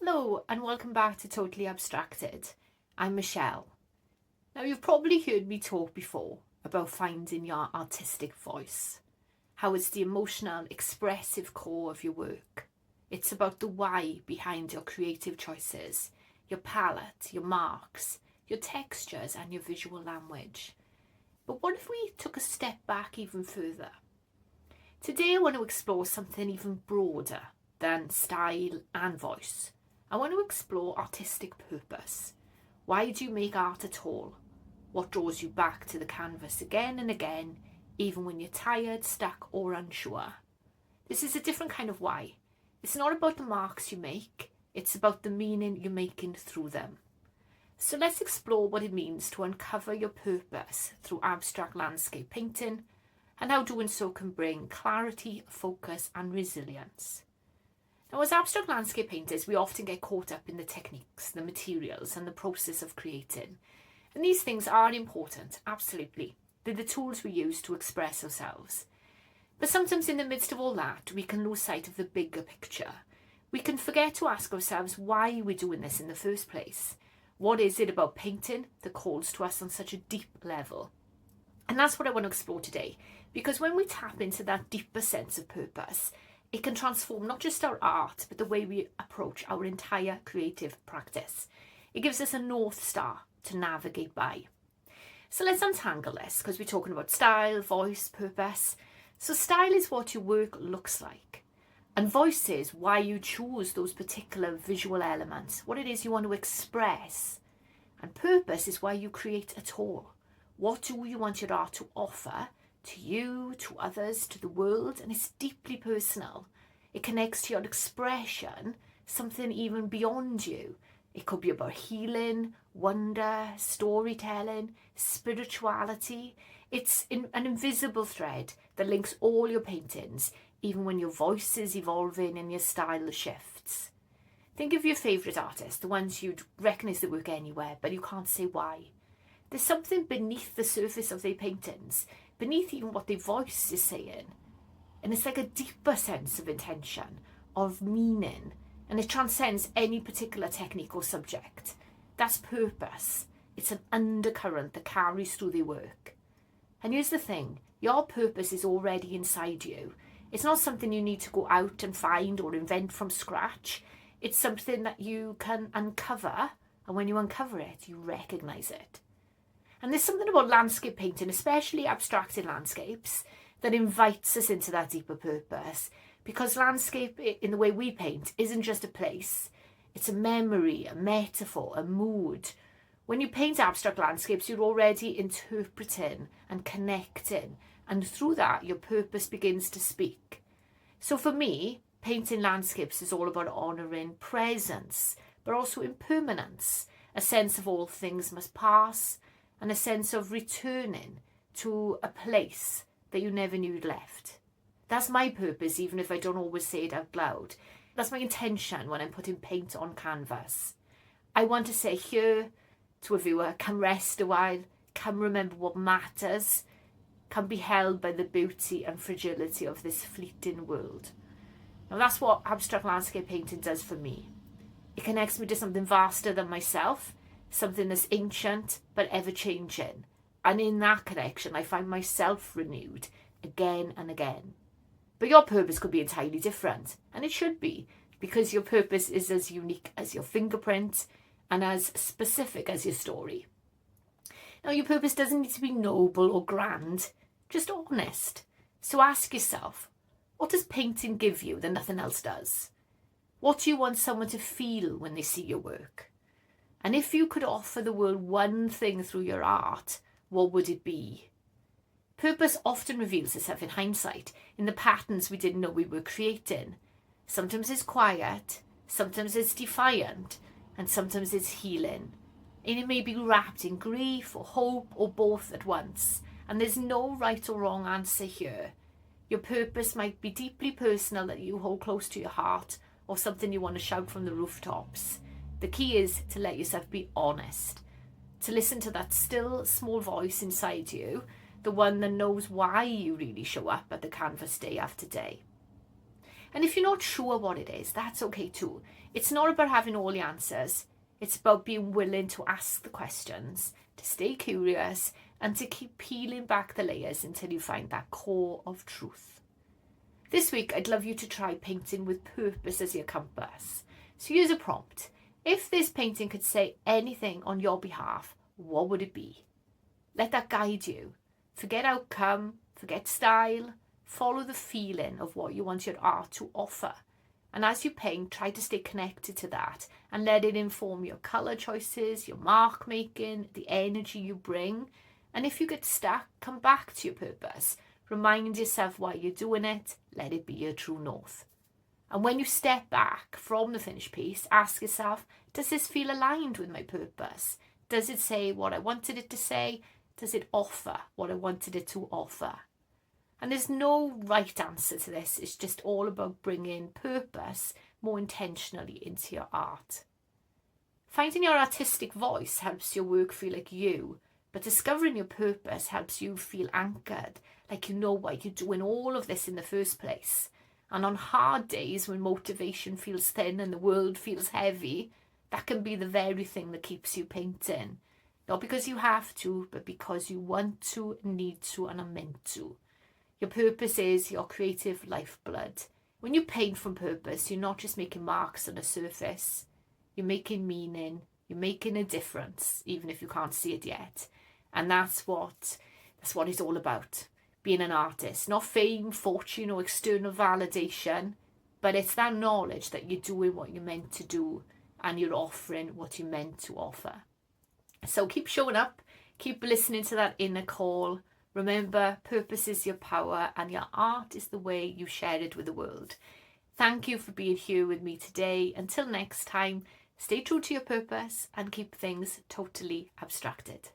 Hello and welcome back to Totally Abstracted. I'm Michelle. Now you've probably heard me talk before about finding your artistic voice, how it's the emotional, expressive core of your work. It's about the why behind your creative choices, your palette, your marks, your textures and your visual language. But what if we took a step back even further? Today I want to explore something even broader than style and voice. I want to explore artistic purpose. Why do you make art at all? What draws you back to the canvas again and again, even when you're tired, stuck or unsure? This is a different kind of why. It's not about the marks you make, it's about the meaning you're making through them. So let's explore what it means to uncover your purpose through abstract landscape painting and how doing so can bring clarity, focus and resilience. Now, as abstract landscape painters, we often get caught up in the techniques, the materials and the process of creating. And these things are important, absolutely. They're the tools we use to express ourselves. But sometimes in the midst of all that, we can lose sight of the bigger picture. We can forget to ask ourselves why we're doing this in the first place. What is it about painting that calls to us on such a deep level? And that's what I want to explore today, because when we tap into that deeper sense of purpose, it can transform not just our art, but the way we approach our entire creative practice. It gives us a North Star to navigate by. So let's untangle this, because we're talking about style, voice, purpose. So style is what your work looks like. And voice is why you choose those particular visual elements, what it is you want to express. And purpose is why you create at all. What do you want your art to offer to you, to others, to the world? And it's deeply personal. It connects to your expression, something even beyond you. It could be about healing, wonder, storytelling, spirituality. It's an invisible thread that links all your paintings, even when your voice is evolving and your style shifts. Think of your favourite artist, the ones you'd recognise their work anywhere, but you can't say why. There's something beneath the surface of their paintings, beneath even what their voice is saying. And it's like a deeper sense of intention, of meaning, and it transcends any particular technique or subject. That's purpose. It's an undercurrent that carries through their work. And here's the thing, your purpose is already inside you. It's not something you need to go out and find or invent from scratch. It's something that you can uncover, and when you uncover it, you recognise it. And there's something about landscape painting, especially abstracted landscapes, that invites us into that deeper purpose. Because landscape, in the way we paint, isn't just a place. It's a memory, a metaphor, a mood. When you paint abstract landscapes, you're already interpreting and connecting. And through that, your purpose begins to speak. So for me, painting landscapes is all about honouring presence, but also impermanence, a sense of all things must pass, and a sense of returning to a place that you never knew you'd left. That's my purpose, even if I don't always say it out loud. That's my intention when I'm putting paint on canvas. I want to say here to a viewer, come rest a while, come remember what matters, come be held by the beauty and fragility of this fleeting world. Now that's what abstract landscape painting does for me. It connects me to something vaster than myself, something that's ancient but ever-changing. And in that connection, I find myself renewed again and again. But your purpose could be entirely different, and it should be, because your purpose is as unique as your fingerprint and as specific as your story. Now, your purpose doesn't need to be noble or grand, just honest. So ask yourself, what does painting give you that nothing else does? What do you want someone to feel when they see your work? And if you could offer the world one thing through your art, what would it be? Purpose often reveals itself in hindsight, in the patterns we didn't know we were creating. Sometimes it's quiet, sometimes it's defiant, and sometimes it's healing. And it may be wrapped in grief or hope or both at once. And there's no right or wrong answer here. Your purpose might be deeply personal that you hold close to your heart, or something you want to shout from the rooftops. The key is to let yourself be honest, to listen to that still small voice inside you, the one that knows why you really show up at the canvas day after day. And if you're not sure what it is, that's okay too. It's not about having all the answers. It's about being willing to ask the questions, to stay curious, and to keep peeling back the layers until you find that core of truth. This week, I'd love you to try painting with purpose as your compass. So here's a prompt. If this painting could say anything on your behalf, what would it be? Let that guide you. Forget outcome, forget style, follow the feeling of what you want your art to offer. And as you paint, try to stay connected to that and let it inform your colour choices, your mark making, the energy you bring. And if you get stuck, come back to your purpose. Remind yourself why you're doing it. Let it be your true north. And when you step back from the finished piece, ask yourself, does this feel aligned with my purpose? Does it say what I wanted it to say? Does it offer what I wanted it to offer? And there's no right answer to this. It's just all about bringing purpose more intentionally into your art. Finding your artistic voice helps your work feel like you, but discovering your purpose helps you feel anchored, like you know why you're doing all of this in the first place. And on hard days when motivation feels thin and the world feels heavy, that can be the very thing that keeps you painting. Not because you have to, but because you want to, need to, and are meant to. Your purpose is your creative lifeblood. When you paint from purpose, you're not just making marks on a surface. You're making meaning. You're making a difference, even if you can't see it yet. And that's what it's all about. Being an artist. Not fame, fortune, or external validation, but it's that knowledge that you're doing what you're meant to do and you're offering what you're meant to offer. So keep showing up. Keep listening to that inner call. Remember, purpose is your power and your art is the way you share it with the world. Thank you for being here with me today. Until next time, stay true to your purpose and keep things totally abstracted.